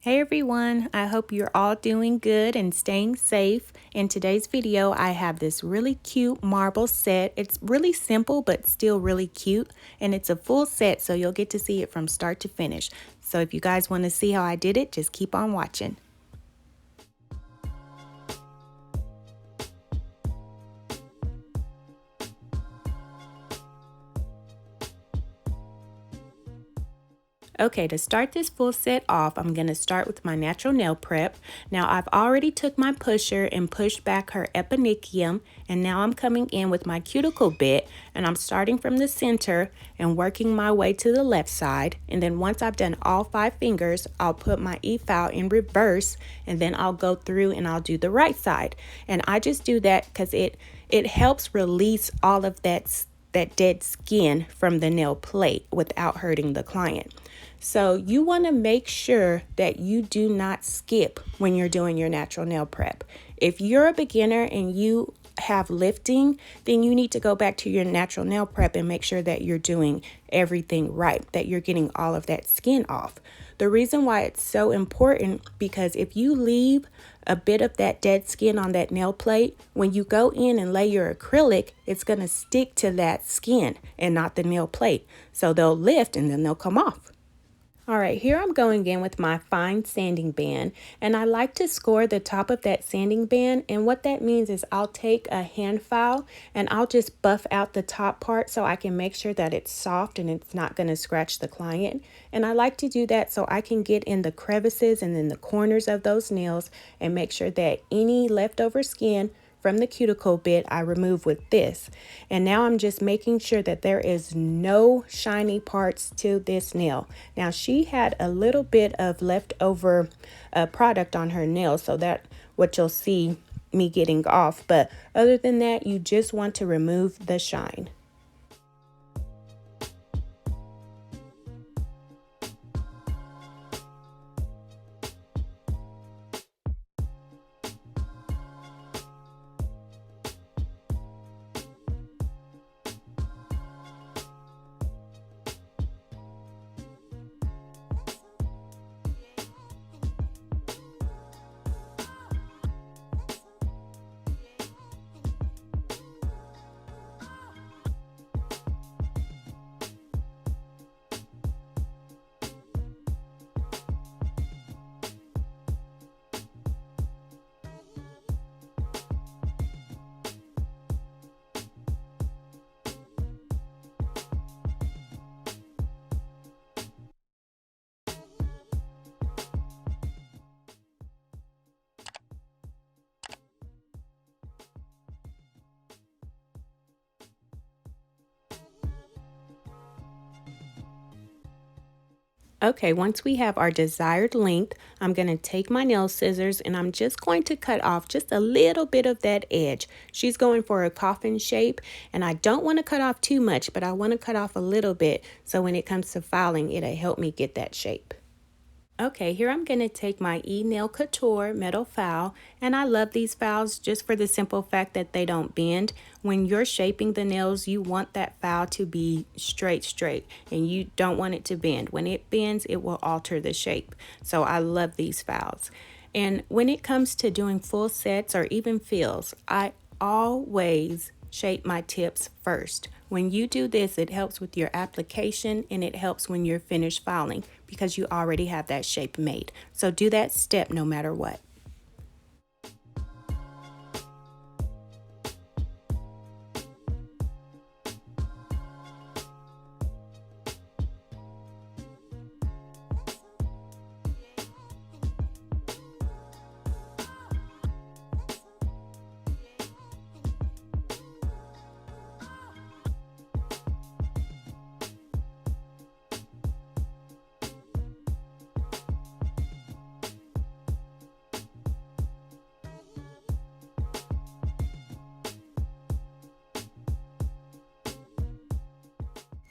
Hey everyone, I hope you're all doing good and staying safe. In today's video, I have this really cute marble set. It's really simple, but still really cute. And it's a full set, so you'll get to see it from start to finish. So if you guys want to see how I did it, just keep on watching. Okay, to start this full set off, I'm going to start with my natural nail prep. Now I've already took my pusher and pushed back her eponychium, and now I'm coming in with my cuticle bit, and I'm starting from the center and working my way to the left side. And then once I've done all 5 fingers, I'll put my e-file in reverse, and then I'll go through and I'll do the right side. And I just do that because it helps release all of that dead skin from the nail plate without hurting the client. So you want to make sure that you do not skip when you're doing your natural nail prep. If you're a beginner and you have lifting, then you need to go back to your natural nail prep and make sure that you're doing everything right, that you're getting all of that skin off. The reason why it's so important, because if you leave a bit of that dead skin on that nail plate, when you go in and lay your acrylic, it's going to stick to that skin and not the nail plate. So they'll lift and then they'll come off. All right, here I'm going in with my fine sanding band, and I like to score the top of that sanding band. And what that means is I'll take a hand file and I'll just buff out the top part so I can make sure that it's soft and it's not going to scratch the client. And I like to do that so I can get in the crevices and in the corners of those nails and make sure that any leftover skin from the cuticle bit I remove with this. And now I'm just making sure that there is no shiny parts to this nail. Now she had a little bit of leftover product on her nail, so that what you'll see me getting off. But other than that, you just want to remove the shine. Okay, once we have our desired length, I'm going to take my nail scissors and I'm just going to cut off just a little bit of that edge. She's going for a coffin shape, and I don't want to cut off too much, but I want to cut off a little bit so when it comes to filing, it'll help me get that shape. Okay, here I'm going to take my E-Nail Couture metal file, and I love these files just for the simple fact that they don't bend. When you're shaping the nails, you want that file to be straight, and you don't want it to bend. When it bends, it will alter the shape. So I love these files. And when it comes to doing full sets or even fills, I always shape my tips first. When you do this, it helps with your application and it helps when you're finished filing because you already have that shape made. So do that step no matter what.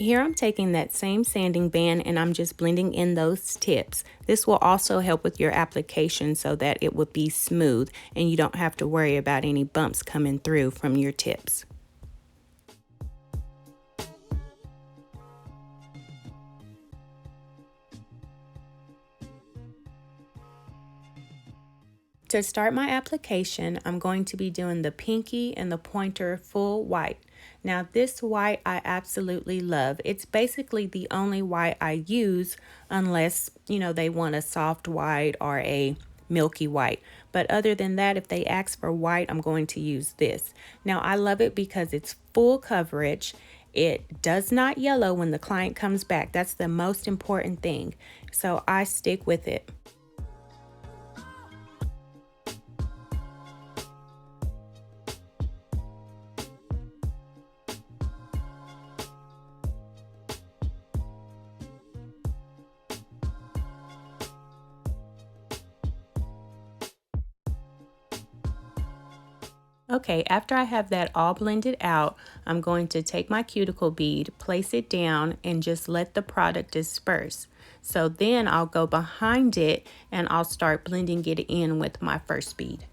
Here I'm taking that same sanding band and I'm just blending in those tips. This will also help with your application so that it will be smooth and you don't have to worry about any bumps coming through from your tips. To start my application, I'm going to be doing the pinky and the pointer full white. Now this white I absolutely love. It's basically the only white I use unless, they want a soft white or a milky white. But other than that, if they ask for white, I'm going to use this. Now I love it because it's full coverage. It does not yellow when the client comes back. That's the most important thing. So I stick with it. Okay, after I have that all blended out, I'm going to take my cuticle bead, place it down, and just let the product disperse. So then I'll go behind it and I'll start blending it in with my first bead.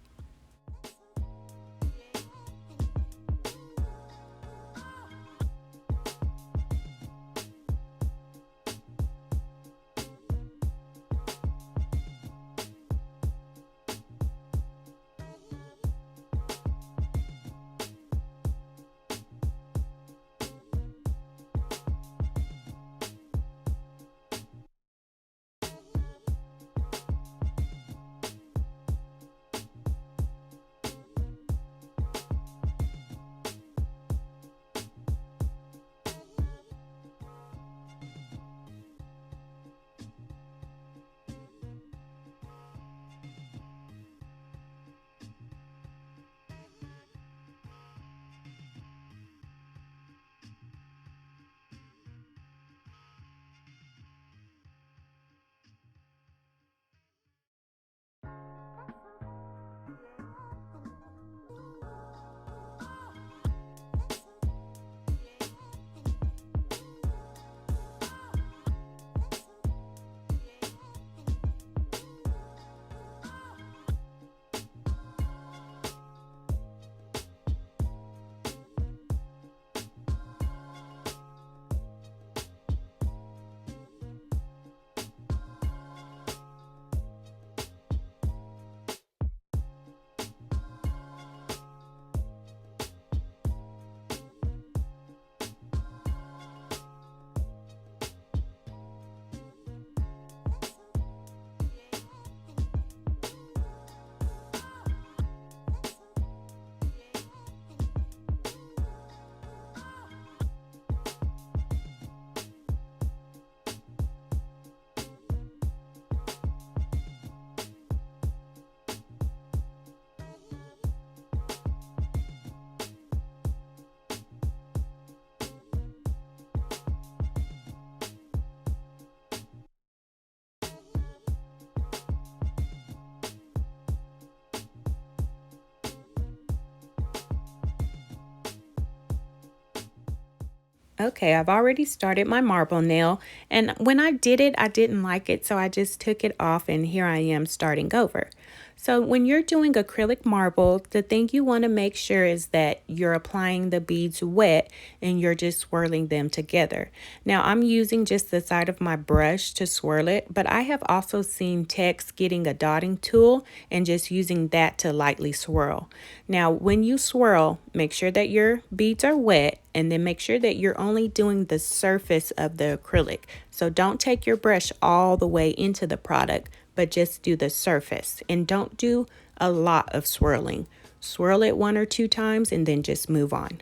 Okay, I've already started my marble nail, and when I did it, I didn't like it, so I just took it off, and here I am starting over. So when you're doing acrylic marble, the thing you want to make sure is that you're applying the beads wet and you're just swirling them together. Now I'm using just the side of my brush to swirl it, but I have also seen techs getting a dotting tool and just using that to lightly swirl. Now when you swirl, make sure that your beads are wet, and then make sure that you're only doing the surface of the acrylic. So don't take your brush all the way into the product, but just do the surface, and don't do a lot of swirling. Swirl it 1 or 2 times and then just move on.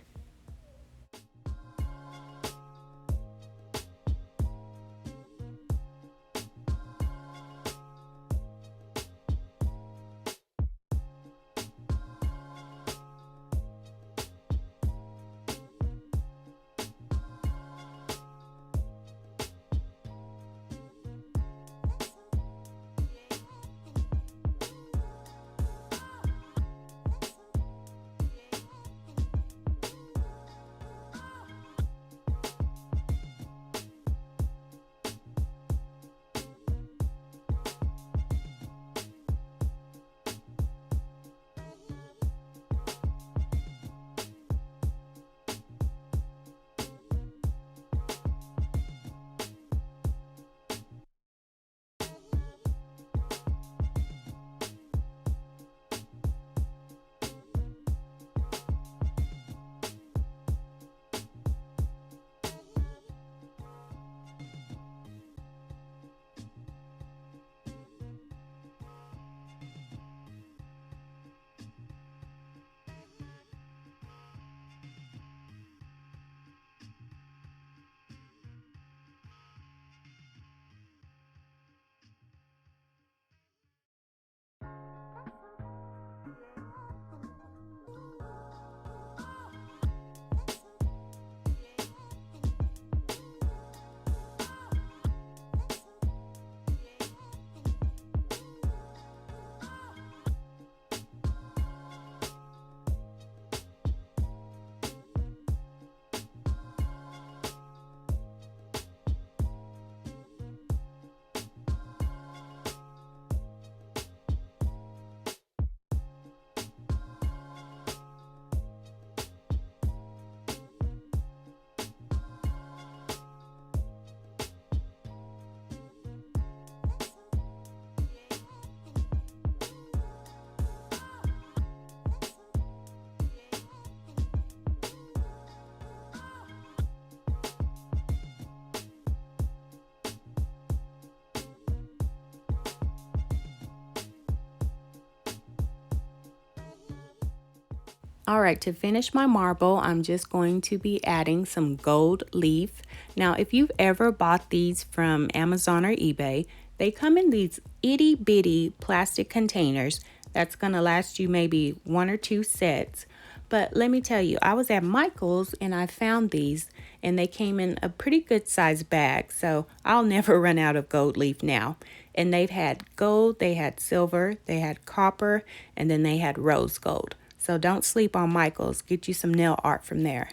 All right, to finish my marble, I'm just going to be adding some gold leaf. Now, if you've ever bought these from Amazon or eBay, they come in these itty bitty plastic containers that's going to last you maybe 1 or 2 sets. But let me tell you, I was at Michael's and I found these and they came in a pretty good sized bag. So I'll never run out of gold leaf now. And they've had gold, they had silver, they had copper, and then they had rose gold. So don't sleep on Michael's. Get you some nail art from there.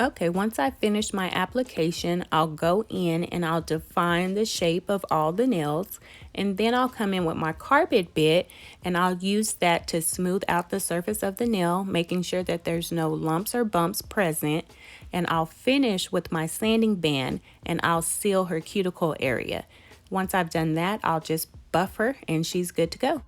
Okay, once I finish my application, I'll go in and I'll define the shape of all the nails. And then I'll come in with my carpet bit and I'll use that to smooth out the surface of the nail, making sure that there's no lumps or bumps present. And I'll finish with my sanding band and I'll seal her cuticle area. Once I've done that, I'll just buff her and she's good to go.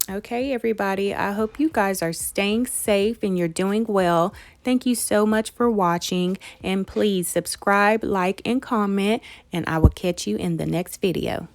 Okay, everybody, I hope you guys are staying safe and you're doing well. Thank you so much for watching, and please subscribe, like, and comment, and I will catch you in the next video.